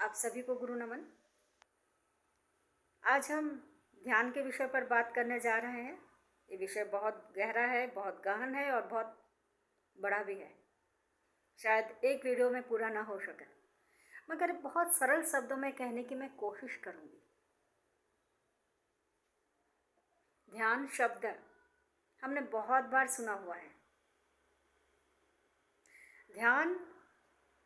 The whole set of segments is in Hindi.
आप सभी को गुरु नमन। आज हम ध्यान के विषय पर बात करने जा रहे हैं। ये विषय बहुत गहरा है, बहुत गहन है और बहुत बड़ा भी है। शायद एक वीडियो में पूरा ना हो सके, मगर बहुत सरल शब्दों में कहने की मैं कोशिश करूँगी। ध्यान शब्द हमने बहुत बार सुना हुआ है। ध्यान,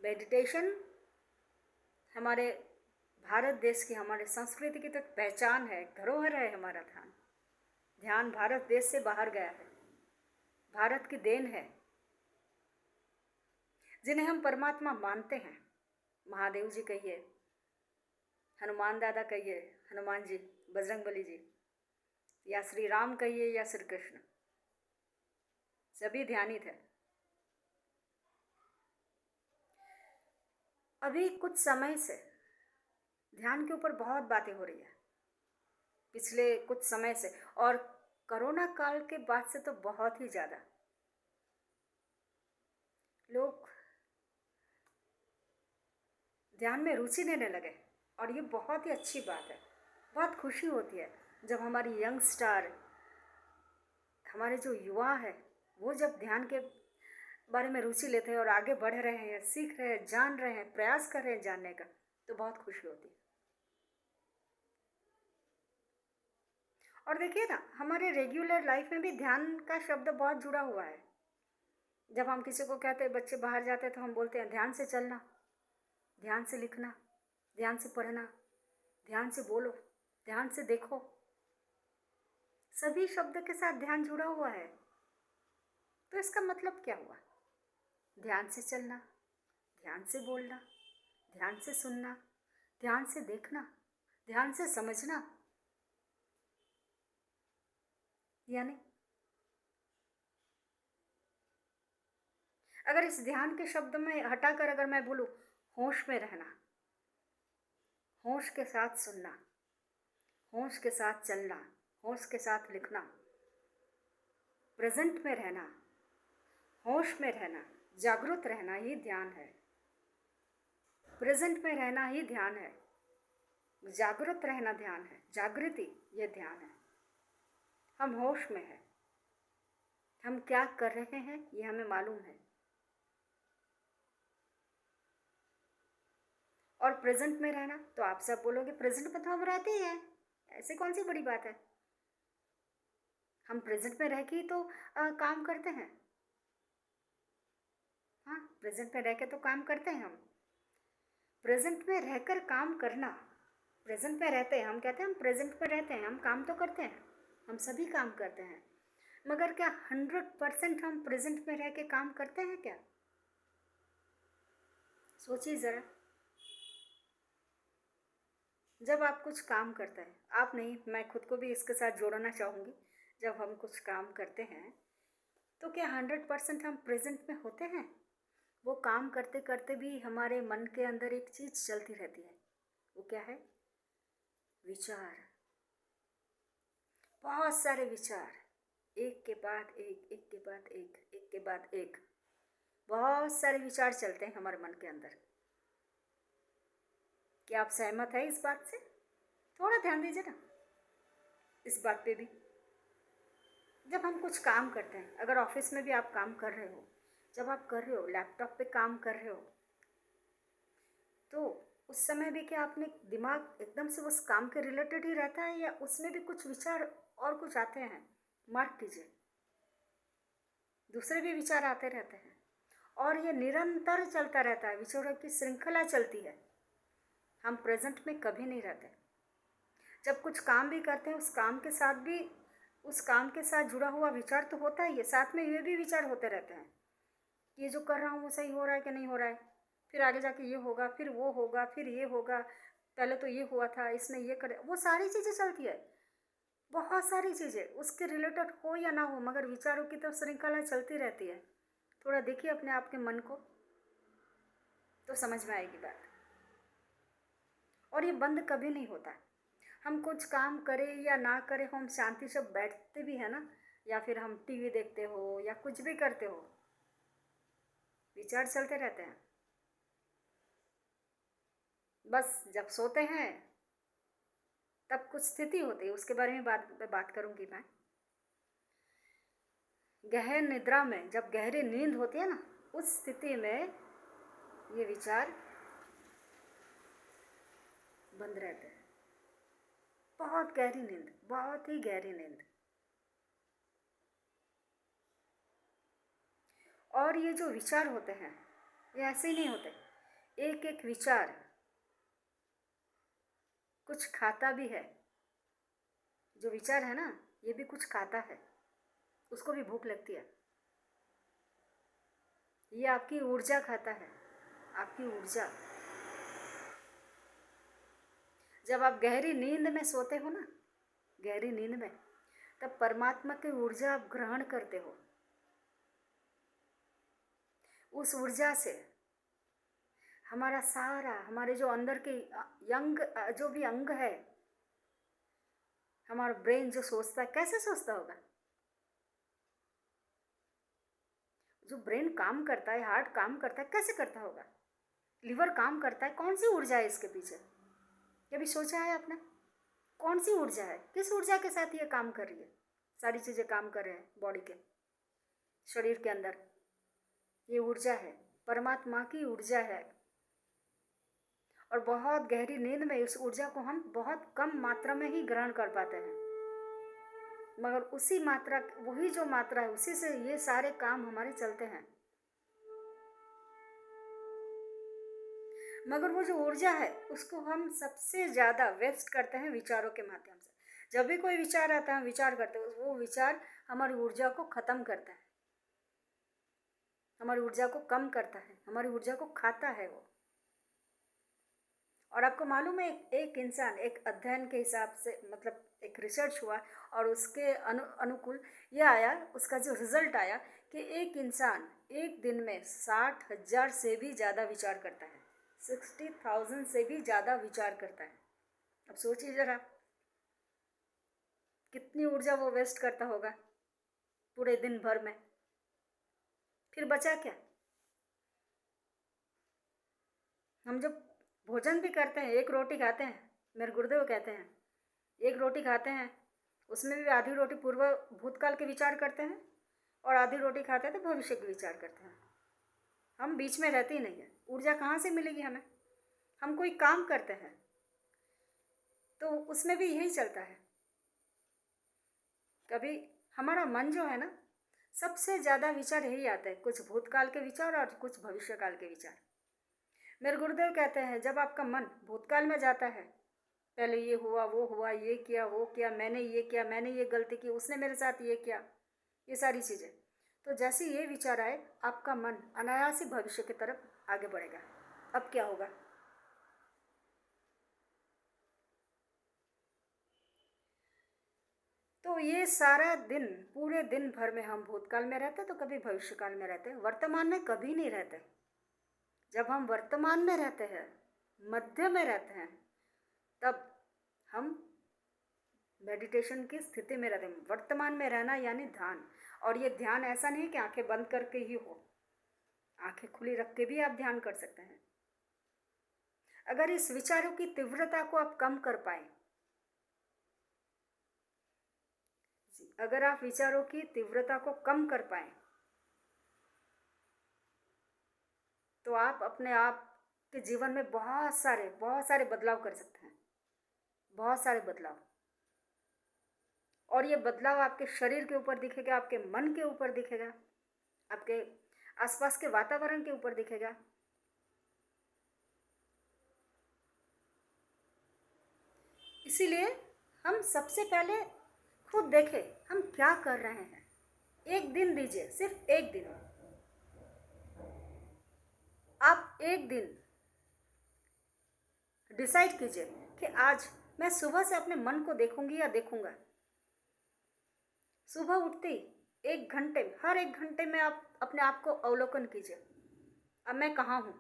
मेडिटेशन हमारे भारत देश की, हमारे संस्कृति की तो पहचान है, धरोहर है हमारा ध्यान। ध्यान भारत देश से बाहर गया है, भारत की देन है। जिन्हें हम परमात्मा मानते हैं, महादेव जी कहिए, हनुमान दादा कहिए, हनुमान जी, बजरंगबली जी, या श्री राम कहिए या श्री कृष्ण, सभी ध्यानित है। अभी कुछ समय से ध्यान के ऊपर बहुत बातें हो रही है, पिछले कुछ समय से, और कोरोना काल के बाद से तो बहुत ही ज़्यादा लोग ध्यान में रुचि लेने लगे। और ये बहुत ही अच्छी बात है। बहुत खुशी होती है जब हमारी यंगस्टर, हमारे जो युवा है, वो जब ध्यान के बारे में रुचि लेते हैं और आगे बढ़ रहे हैं, सीख रहे हैं, जान रहे हैं, प्रयास कर रहे हैं जानने का, तो बहुत खुशी होती है। और देखिए ना, हमारे रेगुलर लाइफ में भी ध्यान का शब्द बहुत जुड़ा हुआ है। जब हम किसी को कहते हैं, बच्चे बाहर जाते हैं, तो हम बोलते हैं ध्यान से चलना, ध्यान से लिखना, ध्यान से पढ़ना, ध्यान से बोलो, ध्यान से देखो। सभी शब्द के साथ ध्यान जुड़ा हुआ है। तो इसका मतलब क्या हुआ? ध्यान से चलना, ध्यान से बोलना, ध्यान से सुनना, ध्यान से देखना, ध्यान से समझना। यानी अगर इस ध्यान के शब्द में हटाकर अगर मैं बोलूँ होश में रहना, होश के साथ सुनना, होश के साथ चलना, होश के साथ लिखना, प्रेजेंट में रहना, होश में रहना, जागरूक रहना ही ध्यान है। प्रेजेंट में रहना ही ध्यान है, जागरूक रहना ध्यान है, जागृति ये ध्यान है। हम होश में हैं, हम क्या कर रहे हैं ये हमें मालूम है। और प्रेजेंट में रहना, तो आप सब बोलोगे प्रेजेंट में तो हम रहते ही हैं, ऐसी कौन सी बड़ी बात है। हम प्रेजेंट में रह के ही तो काम करते हैं। हाँ, प्रेजेंट में रह के तो काम करते हैं हम। प्रेजेंट में रहकर काम करना, प्रेजेंट में रहते हैं, हम कहते हैं हम प्रेजेंट में रहते हैं, हम काम तो करते हैं, हम सभी काम करते हैं, मगर क्या 100% हम प्रेजेंट में रह के काम करते हैं क्या? सोचिए ज़रा। जब आप कुछ काम करते हैं, आप नहीं, मैं खुद को भी इसके साथ जोड़ना चाहूँगी, जब हम कुछ काम करते हैं तो क्या 100% हम प्रेजेंट में होते हैं? वो काम करते करते भी हमारे मन के अंदर एक चीज़ चलती रहती है। वो क्या है? विचार। बहुत सारे विचार, एक के बाद एक, एक के बाद एक, एक के बाद एक, बहुत सारे विचार चलते हैं हमारे मन के अंदर। क्या आप सहमत हैं इस बात से? थोड़ा ध्यान दीजिए ना इस बात पे भी। जब हम कुछ काम करते हैं, अगर ऑफिस में भी आप काम कर रहे हो, जब आप कर रहे हो, लैपटॉप पे काम कर रहे हो, तो उस समय भी क्या आपने दिमाग एकदम से उस काम के रिलेटेड ही रहता है, या उसमें भी कुछ विचार और कुछ आते हैं? मार्क कीजिए, दूसरे भी विचार आते रहते हैं और ये निरंतर चलता रहता है, विचारों की श्रृंखला चलती है। हम प्रेजेंट में कभी नहीं रहते। जब कुछ काम भी करते हैं, उस काम के साथ भी, उस काम के साथ जुड़ा हुआ विचार तो होता ही है, साथ में ये भी विचार होते रहते हैं कि ये जो कर रहा हूँ वो सही हो रहा है कि नहीं हो रहा है, फिर आगे जाके ये होगा, फिर वो होगा, फिर ये होगा, पहले तो ये हुआ था, इसने ये करे, वो सारी चीज़ें चलती है। बहुत सारी चीज़ें उसके रिलेटेड हो या ना हो, मगर विचारों की तो श्रृंखला चलती रहती है। थोड़ा देखिए अपने आप के मन को, तो समझ में आएगी बात। और ये बंद कभी नहीं होता। हम कुछ काम करें या ना करें, हम शांति से बैठते भी हैं ना, या फिर हम टीवी देखते हो या कुछ भी करते हो, विचार चलते रहते हैं। बस जब सोते हैं तब कुछ स्थिति होती है, उसके बारे में बात करूँगी मैं। गहन निद्रा में, जब गहरी नींद होती है ना, उस स्थिति में ये विचार बंद रहते हैं। बहुत गहरी नींद, बहुत ही गहरी नींद। और ये जो विचार होते हैं ये ऐसे ही नहीं होते, एक एक विचार कुछ खाता भी है। जो विचार है ना, ये भी कुछ खाता है, उसको भी भूख लगती है। ये आपकी ऊर्जा खाता है, आपकी ऊर्जा। जब आप गहरी नींद में सोते हो ना, गहरी नींद में, तब परमात्मा की ऊर्जा आप ग्रहण करते हो। उस ऊर्जा से हमारा सारा, हमारे जो अंदर के यंग, जो भी अंग है, हमारा ब्रेन जो सोचता है, कैसे सोचता होगा? जो ब्रेन काम करता है, हार्ट काम करता है, कैसे करता होगा? लिवर काम करता है, कौन सी ऊर्जा है इसके पीछे? कभी सोचा है आपने? कौन सी ऊर्जा है? किस ऊर्जा के साथ ये काम कर रही है? सारी चीज़ें काम कर रहे हैं बॉडी के, शरीर के अंदर। ये ऊर्जा है, परमात्मा की ऊर्जा है। और बहुत गहरी नींद में इस ऊर्जा को हम बहुत कम मात्रा में ही ग्रहण कर पाते हैं, मगर उसी मात्रा, वही जो मात्रा है, उसी से ये सारे काम हमारे चलते हैं। मगर वो जो ऊर्जा है उसको हम सबसे ज़्यादा वेस्ट करते हैं विचारों के माध्यम से। जब भी कोई विचार आता है, विचार करते हैं, वो विचार हमारी ऊर्जा को ख़त्म करता है, हमारी ऊर्जा को कम करता है, हमारी ऊर्जा को खाता है वो। और आपको मालूम है, एक इंसान, एक अध्ययन के हिसाब से, मतलब एक रिसर्च हुआ और उसके अनुकूल ये आया, उसका जो रिजल्ट आया कि एक इंसान एक दिन में 60,000 से भी ज़्यादा विचार करता है, 60,000 से भी ज़्यादा विचार करता है। अब सोचिए ज़रा, कितनी ऊर्जा वो वेस्ट करता होगा पूरे दिन भर में। फिर बचा क्या? हम जब भोजन भी करते हैं, एक रोटी खाते हैं, मेरे गुरुदेव कहते हैं, एक रोटी खाते हैं, उसमें भी आधी रोटी पूर्व भूतकाल के विचार करते हैं और आधी रोटी खाते हैं तो भविष्य के विचार करते हैं। हम बीच में रहते ही नहीं है। ऊर्जा कहाँ से मिलेगी हमें? हम कोई काम करते हैं तो उसमें भी यही चलता है। कभी हमारा मन जो है ना, सबसे ज़्यादा विचार यही आता है, कुछ भूतकाल के विचार और कुछ भविष्यकाल के विचार। मेरे गुरुदेव कहते हैं, जब आपका मन भूतकाल में जाता है, पहले ये हुआ, वो हुआ, ये किया, वो किया, मैंने ये किया, मैंने ये गलती की, उसने मेरे साथ ये किया, ये सारी चीज़ें, तो जैसे ये विचार आए, आपका मन अनायास ही भविष्य की तरफ आगे बढ़ेगा। अब क्या होगा? तो ये सारा दिन, पूरे दिन भर में हम भूतकाल में रहते तो कभी भविष्यकाल में रहते, वर्तमान में कभी नहीं रहते। जब हम वर्तमान में रहते हैं, मध्य में रहते हैं, तब हम मेडिटेशन की स्थिति में रहते हैं। वर्तमान में रहना यानी ध्यान। और ये ध्यान ऐसा नहीं कि आंखें बंद करके ही हो, आंखें खुली रख के भी आप ध्यान कर सकते हैं। अगर इस विचारों की तीव्रता को आप कम कर पाए, अगर आप विचारों की तीव्रता को कम कर पाए, तो आप अपने आप के जीवन में बहुत सारे बदलाव कर सकते हैं, बहुत सारे बदलाव। और ये बदलाव आपके शरीर के ऊपर दिखेगा, आपके मन के ऊपर दिखेगा, आपके आसपास के वातावरण के ऊपर दिखेगा। इसीलिए हम सबसे पहले खुद देखें हम क्या कर रहे हैं। एक दिन दीजिए, सिर्फ एक दिन। आप एक दिन डिसाइड कीजिए कि आज मैं सुबह से अपने मन को देखूंगी या देखूंगा। सुबह उठते ही एक घंटे, हर एक घंटे में आप अपने आप को अवलोकन कीजिए। अब मैं कहाँ हूँ,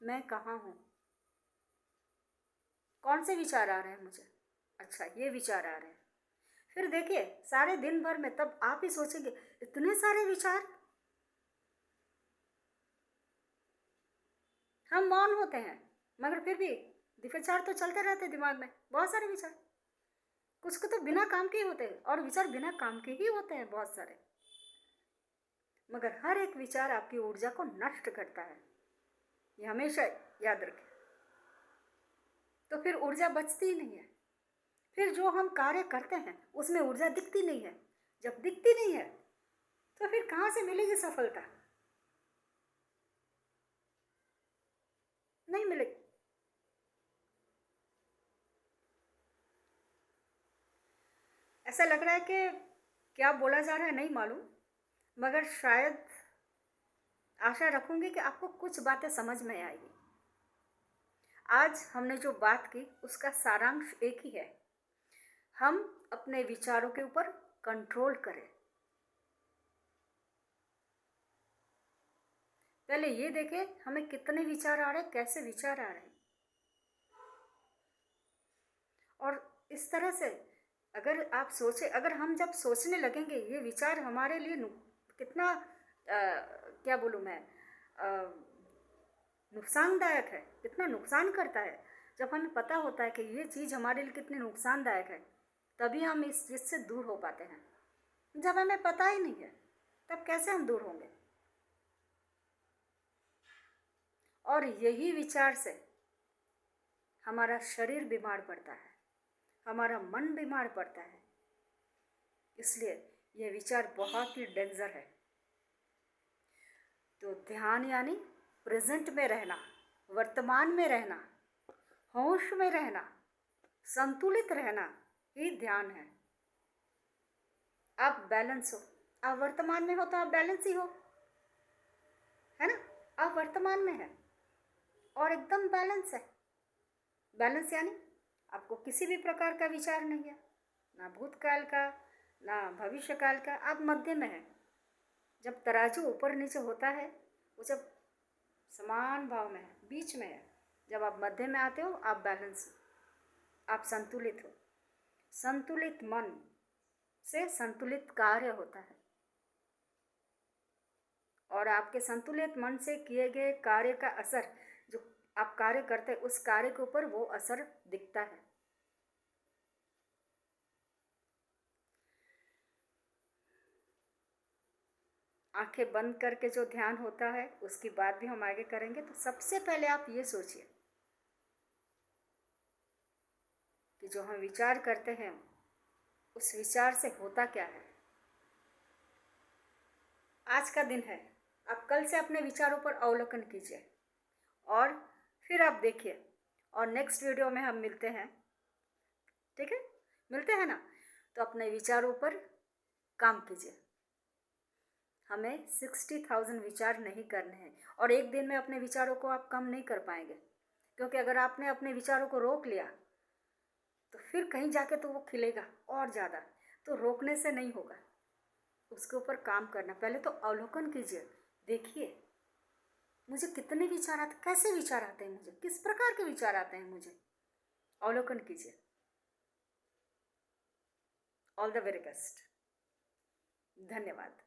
मैं कहाँ हूँ, कौन से विचार आ रहे हैं मुझे? अच्छा, ये विचार आ रहे हैं। फिर देखिए सारे दिन भर में, तब आप ही सोचेंगे इतने सारे विचार। हम मौन होते हैं, मगर फिर भी विचार तो चलते रहते दिमाग में, बहुत सारे विचार। कुछ को तो बिना काम के ही होते हैं, और विचार बिना काम के ही होते हैं बहुत सारे। मगर हर एक विचार आपकी ऊर्जा को नष्ट करता है, ये हमेशा याद रखें। तो फिर ऊर्जा बचती ही नहीं है। फिर जो हम कार्य करते हैं उसमें ऊर्जा दिखती नहीं है। जब दिखती नहीं है तो फिर कहाँ से मिलेगी सफलता? नहीं मिलेगी। ऐसा लग रहा है कि क्या बोला जा रहा है नहीं मालूम, मगर शायद आशा रखूंगी कि आपको कुछ बातें समझ में आएगी। आज हमने जो बात की उसका सारांश एक ही है, हम अपने विचारों के ऊपर कंट्रोल करें। पहले ये देखें हमें कितने विचार आ रहे हैं, कैसे विचार आ रहे हैं। और इस तरह से अगर आप सोचें, अगर हम जब सोचने लगेंगे ये विचार हमारे लिए कितना क्या बोलूँ मैं, नुकसानदायक है, कितना नुकसान करता है। जब हमें पता होता है कि ये चीज़ हमारे लिए कितनी नुकसानदायक है, तभी हम इस चीज़ से दूर हो पाते हैं। जब हमें पता ही नहीं है तब कैसे हम दूर होंगे? और यही विचार से हमारा शरीर बीमार पड़ता है, हमारा मन बीमार पड़ता है। इसलिए यह विचार बहुत ही डेंजर है। तो ध्यान यानी प्रेजेंट में रहना, वर्तमान में रहना, होश में रहना, संतुलित रहना ही ध्यान है। आप बैलेंस हो, आप वर्तमान में हो तो आप बैलेंस ही हो, है ना? आप वर्तमान में है और एकदम बैलेंस है। बैलेंस यानी आपको किसी भी प्रकार का विचार नहीं है, ना भूतकाल का ना भविष्यकाल का, आप मध्य में है। जब तराजू ऊपर नीचे होता है वो जब समान भाव में है, बीच में है। जब आप मध्य में आते हो आप बैलेंस हो, आप संतुलित हो। संतुलित मन से संतुलित कार्य होता है, और आपके संतुलित मन से किए गए कार्य का असर, जो आप कार्य करते हैं उस कार्य के ऊपर वो असर दिखता है। आंखें बंद करके जो ध्यान होता है उसकी बात भी हम आगे करेंगे। तो सबसे पहले आप ये सोचिए कि जो हम विचार करते हैं उस विचार से होता क्या है। आज का दिन है, आप कल से अपने विचारों पर अवलोकन कीजिए और फिर आप देखिए। और नेक्स्ट वीडियो में हम मिलते हैं, ठीक है? मिलते हैं ना? तो अपने विचारों पर काम कीजिए। हमें 60,000 विचार नहीं करने हैं, और एक दिन में अपने विचारों को आप कम नहीं कर पाएंगे, क्योंकि अगर आपने अपने विचारों को रोक लिया तो फिर कहीं जाके तो वो खिलेगा और ज़्यादा। तो रोकने से नहीं होगा, उसके ऊपर काम करना। पहले तो अवलोकन कीजिए, देखिए मुझे कितने विचार आते, कैसे विचार आते हैं, मुझे किस प्रकार के विचार आते हैं, मुझे अवलोकन कीजिए। All the very best. धन्यवाद।